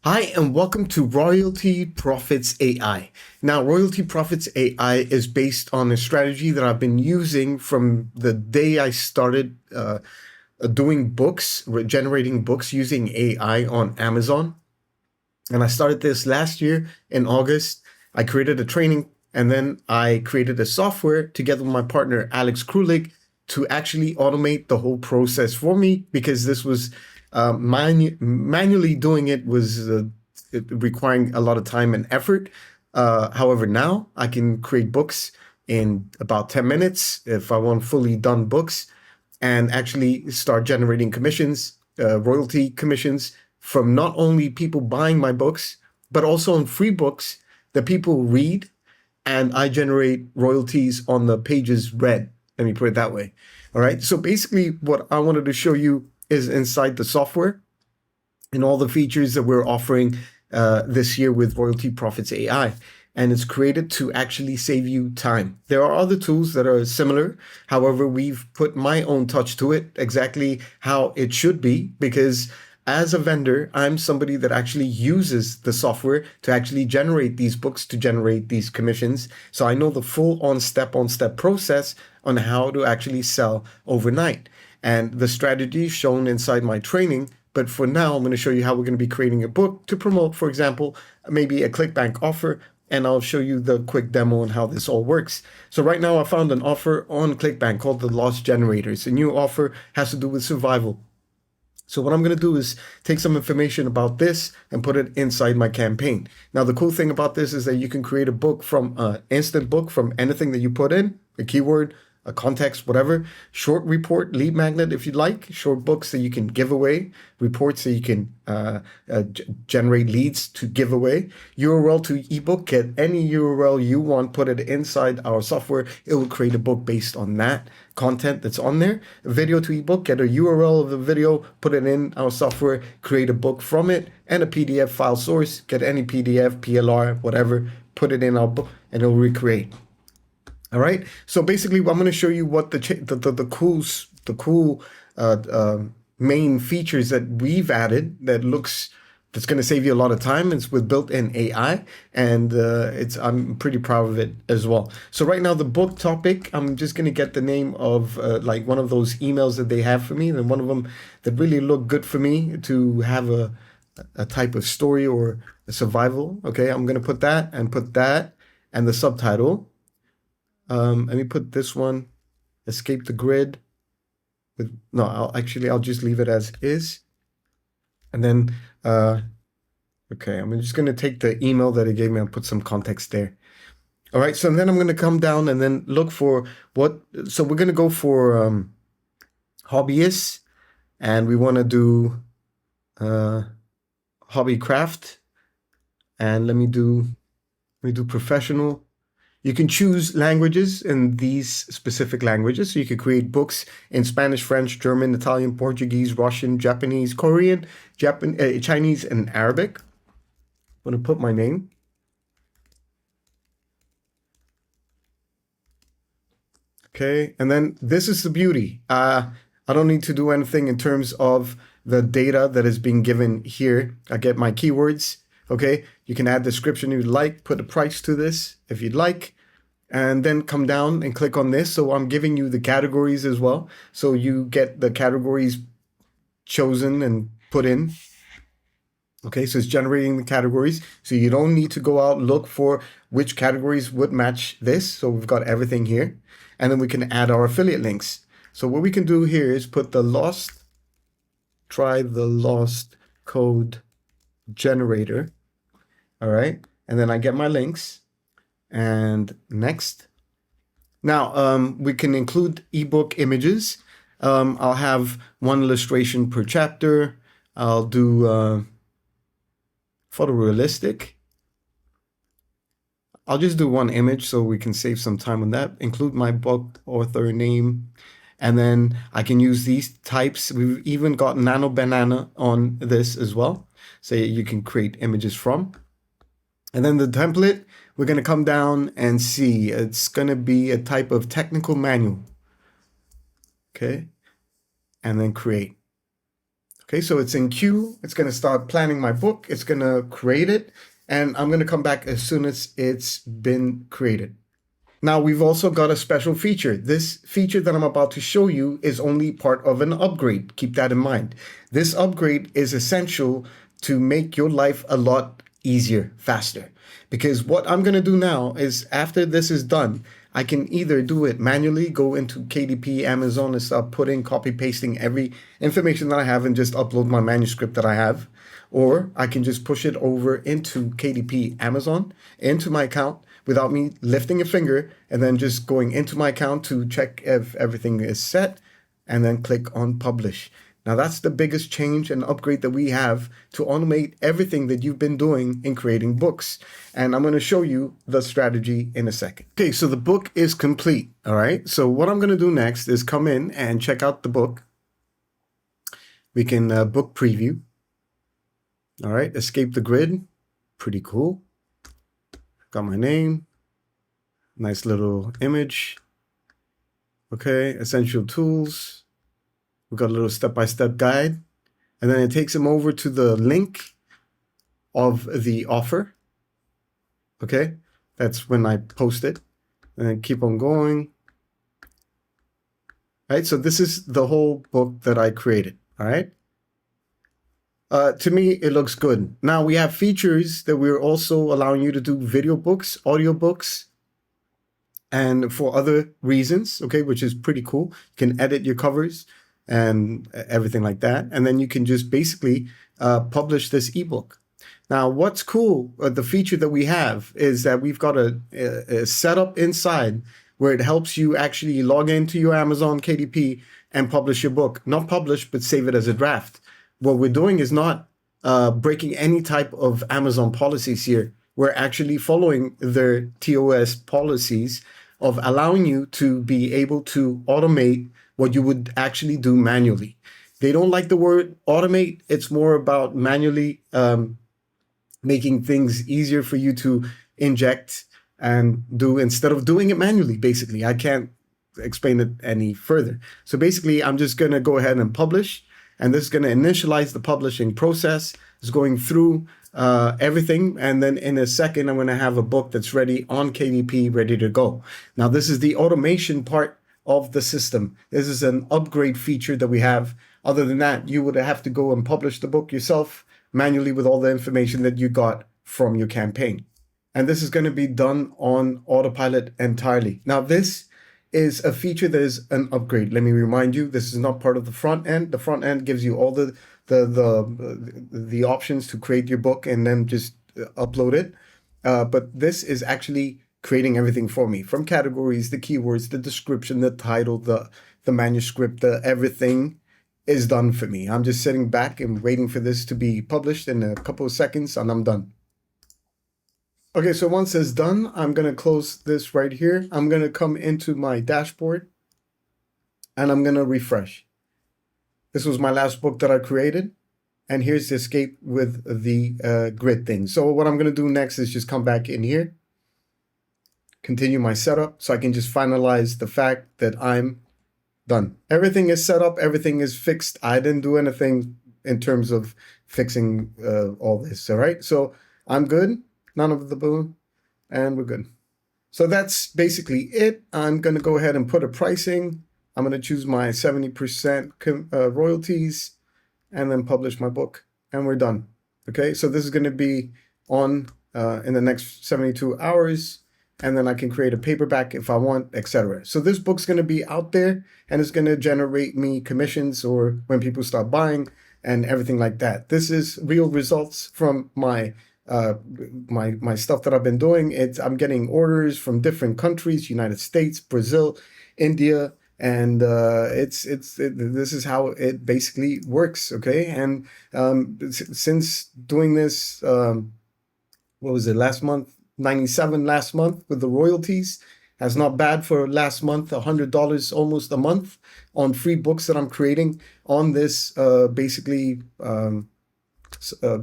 Hi, and welcome to Royalty Profits AI. Now, Royalty Profits AI is based on a strategy that I've been using from the day I started doing books, generating books using AI on Amazon. And I started this last year in August. I created a training and then I created a software together with my partner, Alex Krulik, to actually automate the whole process for me because this was manually doing it was requiring a lot of time and effort. However, now I can create books in about 10 minutes if I want fully done books and actually start generating commissions, royalty commissions from not only people buying my books, but also on free books that people read and I generate royalties on the pages read. Let me put it that way. All right. So basically, what I wanted to show you is inside the software and all the features that we're offering this year with Royalty Profits AI. And it's created to actually save you time. There are other tools that are similar. However, we've put my own touch to it, exactly how it should be, because as a vendor, I'm somebody that actually uses the software to actually generate these books, to generate these commissions. So I know the full on step process on how to actually sell overnight. And the strategy is shown inside my training. But for now, I'm going to show you how we're going to be creating a book to promote, for example, maybe a clickbank offer. And I'll show you the quick demo on how this all works. So right now I found an offer on clickbank called the Loss Generators. A new offer has to do with survival. So what I'm going to do is take some information about this and put it inside my campaign. Now, the cool thing about this is that you can create a book from an instant book from anything that you put in, a keyword, a context, whatever. Short report, lead magnet, if you'd like. Short books that you can give away. Reports that you can generate leads to give away. URL to ebook. Get any URL you want, put it inside our software. It will create a book based on that content that's on there. A video to ebook. Get a URL of the video, put it in our software, create a book from it, and a PDF file source. Get any PDF, PLR, whatever, put it in our book, and it'll recreate. All right. So basically, I'm going to show you what the cool main features that we've added that's going to save you a lot of time. It's with built-in AI, and I'm pretty proud of it as well. So right now, the book topic, I'm just going to get the name of like one of those emails that they have for me, and one of them that really looked good for me to have a type of story or a survival. Okay, I'm going to put that and the subtitle. Let me put this one, escape the grid. I'll just leave it as is. And then, okay, I'm just going to take the email that it gave me and put some context there. All right, so then I'm going to come down and then look for so we're going to go for hobbyists, and we want to do hobby craft, and let me do professional. You can choose languages in these specific languages. So you could create books in Spanish, French, German, Italian, Portuguese, Russian, Japanese, Korean, Chinese, and Arabic. I'm going to put my name. Okay, and then this is the beauty. I don't need to do anything in terms of the data that is being given here. I get my keywords. Okay, you can add description if you'd like, put a price to this if you'd like, and then come down and click on this. So I'm giving you the categories as well. So you get the categories chosen and put in. Okay, so it's generating the categories. So you don't need to go out and look for which categories would match this. So we've got everything here. And then we can add our affiliate links. So what we can do here is put try the lost code generator. All right, and then I get my links and next. Now we can include ebook images. I'll have one illustration per chapter. I'll do photorealistic. I'll just do one image so we can save some time on that. Include my book author name. And then I can use these types. We've even got Nano Banana on this as well. So you can create images from. And then the template, we're going to come down and see. It's going to be a type of technical manual. Okay. And then create. Okay, so it's in queue. It's going to start planning my book. It's going to create it, and I'm going to come back as soon as it's been created. Now, we've also got a special feature. This feature that I'm about to show you is only part of an upgrade. Keep that in mind. This upgrade is essential to make your life a lot easier, faster. Because what I'm going to do now is after this is done, I can either do it manually, go into KDP, Amazon, and start putting, copy, pasting every information that I have and just upload my manuscript that I have. Or I can just push it over into KDP, Amazon, into my account, without me lifting a finger and then just going into my account to check if everything is set and then click on publish. Now that's the biggest change and upgrade that we have to automate everything that you've been doing in creating books. And I'm going to show you the strategy in a second. Okay, so the book is complete. All right. So what I'm going to do next is come in and check out the book. We can book preview. All right. Escape the grid. Pretty cool. Got my name, nice little image. Okay, essential tools. We've got a little step-by-step guide. And then it takes them over to the link of the offer. Okay, that's when I post it. And then keep on going. All right, so this is the whole book that I created. All right. To me, it looks good. Now we have features that we're also allowing you to do video books, audio books, and for other reasons, okay, which is pretty cool. You can edit your covers and everything like that. And then you can just basically publish this ebook. Now, what's cool, the feature that we have is that we've got a setup inside where it helps you actually log into your Amazon KDP and publish your book. Not publish, but save it as a draft. What we're doing is not breaking any type of Amazon policies here. We're actually following their TOS policies of allowing you to be able to automate what you would actually do manually. They don't like the word automate. It's more about manually making things easier for you to inject and do instead of doing it manually, basically. I can't explain it any further. So basically, I'm just going to go ahead and publish. And this is going to initialize the publishing process. It's going through everything. And then in a second, I'm going to have a book that's ready on KDP, ready to go. Now, this is the automation part of the system. This is an upgrade feature that we have. Other than that, you would have to go and publish the book yourself manually with all the information that you got from your campaign. And this is going to be done on autopilot entirely. Now, this is a feature that is an upgrade. Let me remind you, this is not part of the front end. The front end gives you all the options to create your book and then just upload it. But this is actually creating everything for me, from categories, the keywords, the description, the title, the manuscript, everything is done for me. I'm just sitting back and waiting for this to be published in a couple of seconds, and I'm done. Okay, so once it's done, I'm going to close this right here. I'm going to come into my dashboard and I'm going to refresh. This was my last book that I created. And here's the escape with the grid thing. So what I'm going to do next is just come back in here, continue my setup so I can just finalize the fact that I'm done. Everything is set up. Everything is fixed. I didn't do anything in terms of fixing all this. All right. So I'm good. None of the boom, and we're good. So that's basically it. I'm going to go ahead and put a pricing. I'm going to choose my 70% royalties and then publish my book, and we're done. Okay, so this is going to be on in the next 72 hours, and then I can create a paperback if I want, etc. So this book's going to be out there, and it's going to generate me commissions or when people start buying and everything like that. This is real results from my stuff that I've been doing. I'm getting orders from different countries, United States, Brazil, India, and this is how it basically works. Okay, and since doing this, what was it, last month, 97 last month with the royalties. That's not bad for last month, $100 almost a month on free books that I'm creating on this basically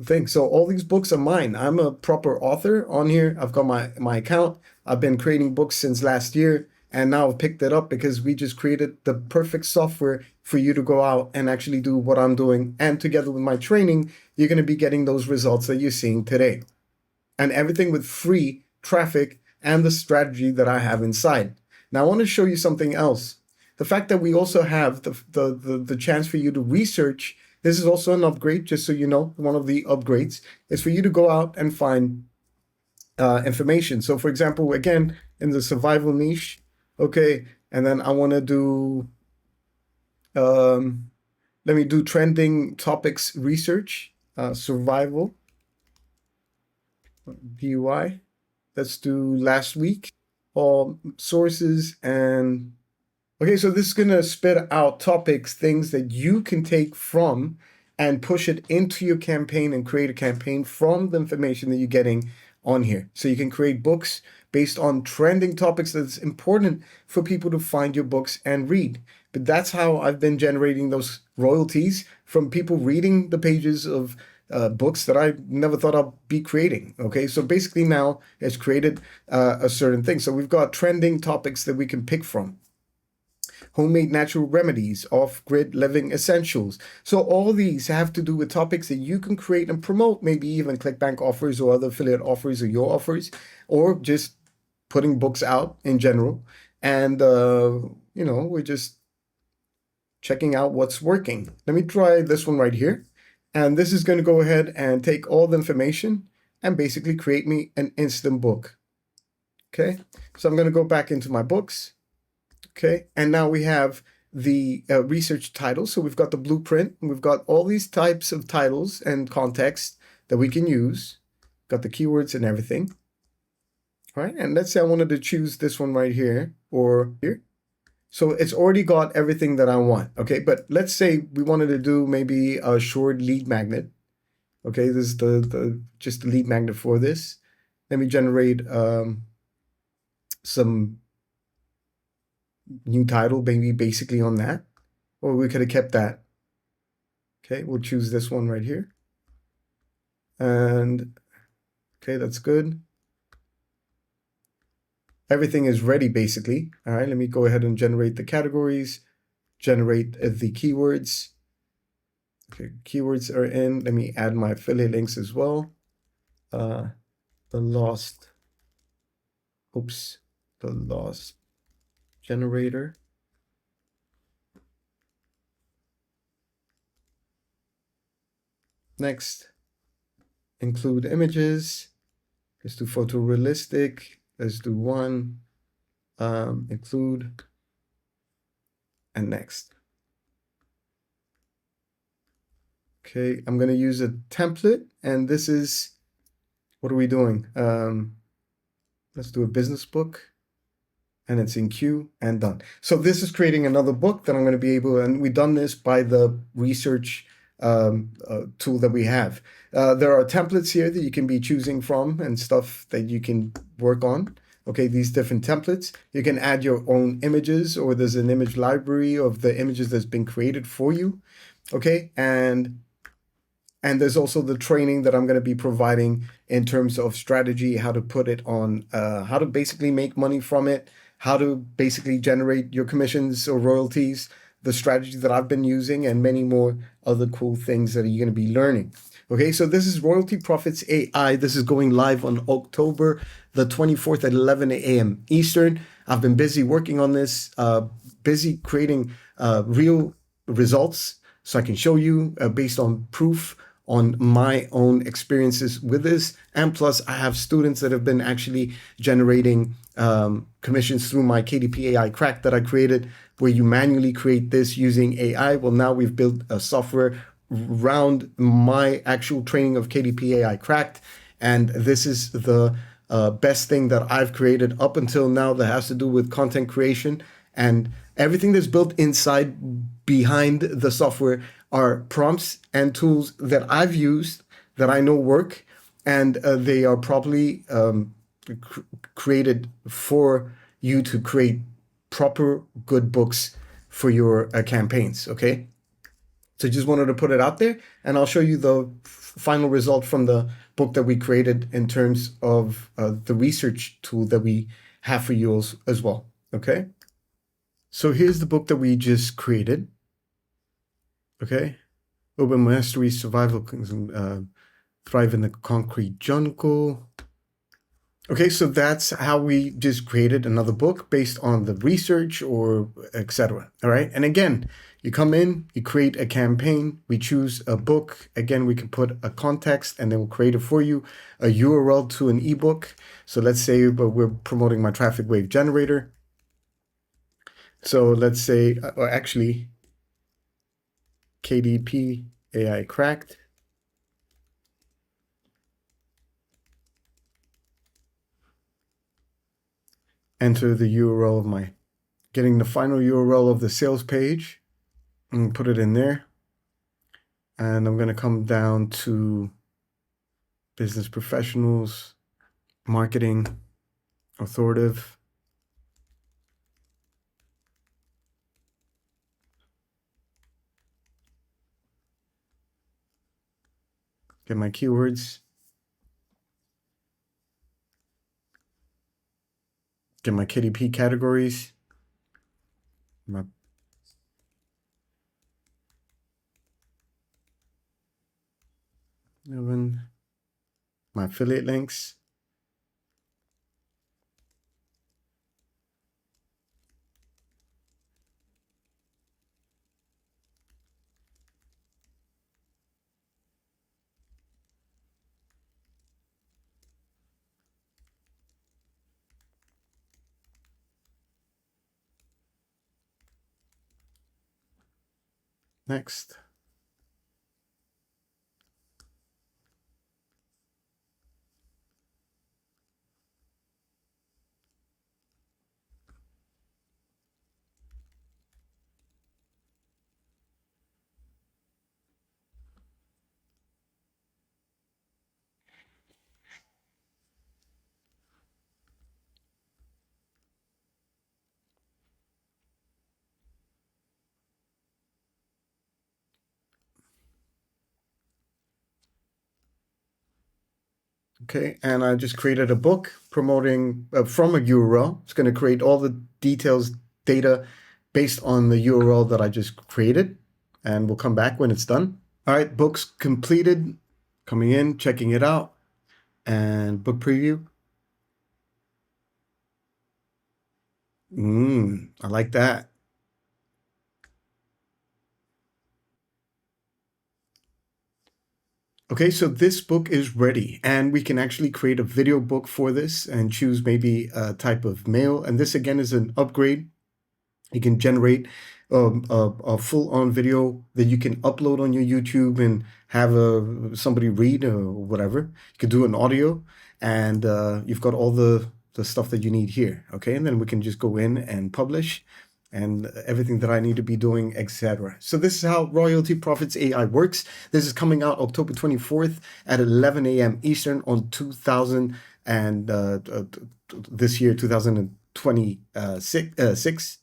thing. So all these books are mine. I'm a proper author on here. I've got my account. I've been creating books since last year, And now I've picked it up because we just created the perfect software for you to go out and actually do what I'm doing. And together with my training, you're going to be getting those results that you're seeing today. And everything with free traffic and the strategy that I have inside. Now, I want to show you something else. The fact that we also have the chance for you to research. This is also an upgrade, just so you know. One of the upgrades is for you to go out and find information. So, for example, again, in the survival niche, okay, and then I want to do, let me do trending topics research, survival, DUI. Let's do last week, all sources and okay, so this is going to spit out topics, things that you can take from and push it into your campaign and create a campaign from the information that you're getting on here. So you can create books based on trending topics that's important for people to find your books and read. But that's how I've been generating those royalties from people reading the pages of books that I never thought I'd be creating. Okay, so basically now it's created a certain thing. So we've got trending topics that we can pick from. Homemade natural remedies, off-grid living essentials. So all these have to do with topics that you can create and promote, maybe even ClickBank offers or other affiliate offers or your offers, or just putting books out in general. And, we're just checking out what's working. Let me try this one right here. And this is going to go ahead and take all the information and basically create me an instant book. Okay, so I'm going to go back into my books. Okay, and now we have the research title. So we've got the blueprint, and we've got all these types of titles and context that we can use. Got the keywords and everything. All right, and let's say I wanted to choose this one right here or here. So it's already got everything that I want. Okay, but let's say we wanted to do maybe a short lead magnet. Okay, this is just the lead magnet for this. Let me generate some new title, maybe basically on that, or we could have kept that. Okay, we'll choose this one right here. And okay, that's good. Everything is ready basically. All right, let me go ahead and generate the categories, generate the keywords. Okay, keywords are in. Let me add my affiliate links as well. The lost generator. Next, include images. Let's do photorealistic. Let's do one. Include. And next. Okay, I'm going to use a template. And this is, what are we doing? Let's do a business book. And it's in queue and done. So this is creating another book that I'm going to be able, and we've done this by the research tool that we have. There are templates here that you can be choosing from and stuff that you can work on. Okay, these different templates. You can add your own images, or there's an image library of the images that's been created for you. Okay, and there's also the training that I'm going to be providing in terms of strategy, how to put it on, how to basically make money from it, how to basically generate your commissions or royalties, the strategy that I've been using, and many more other cool things that you're going to be learning. Okay, so this is Royalty Profits AI. This is going live on October the 24th at 11 a.m. Eastern. I've been busy working on this, busy creating real results so I can show you based on proof on my own experiences with this. And plus, I have students that have been actually generating commissions through my KDP AI crack that I created, where you manually create this using AI. Well, now we've built a software around my actual training of KDP AI cracked. And this is the best thing that I've created up until now that has to do with content creation. And everything that's built inside behind the software are prompts and tools that I've used that I know work, and they are properly created for you to create proper good books for your campaigns. Okay, so just wanted to put it out there, and I'll show you the final result from the book that we created in terms of the research tool that we have for you as well. Okay. So here's the book that we just created. Okay. Urban Mastery, Survival, Thrive in the Concrete Jungle. Okay, so that's how we just created another book based on the research or etc. All right. And again, you come in, you create a campaign, we choose a book. Again, we can put a context and then we'll create it for you, a URL to an ebook. So let's say we're promoting my traffic wave generator. So let's say, or actually, KDP AI cracked. Enter the URL of my, getting the final URL of the sales page and put it in there. And I'm going to come down to business professionals, marketing, authoritative. Get my keywords. Get my KDP categories. My affiliate links. Next. Okay, and I just created a book promoting from a URL. It's going to create all the details, data based on the URL that I just created, and we'll come back when it's done. All right, book's completed. Coming in, checking it out, and book preview. I like that. Okay, so this book is ready, and we can actually create a video book for this and choose maybe a type of mail. And this again is an upgrade. You can generate a full-on video that you can upload on your YouTube and have somebody read or whatever. You could do an audio, and you've got all the stuff that you need here. Okay, and then we can just go in and publish and everything that I need to be doing, etc. So this is how Royalty Profits AI works. This is coming out October 24th at 11 a.m. Eastern on 2000 and this year, 2026.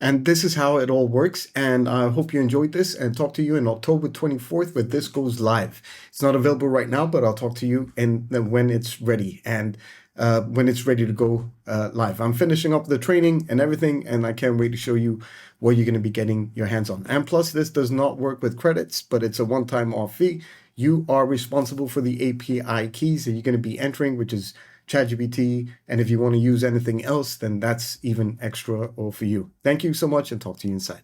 And this is how it all works. And I hope you enjoyed this, and talk to you in October 24th when this goes live. It's not available right now, but I'll talk to you when it's ready and when it's ready to go live. I'm finishing up the training and everything, and I can't wait to show you what you're going to be getting your hands on. And plus, this does not work with credits, but it's a one-time off fee. You are responsible for the API keys that you're going to be entering, which is ChatGPT. And if you want to use anything else, then that's even extra all for you. Thank you so much, and talk to you inside.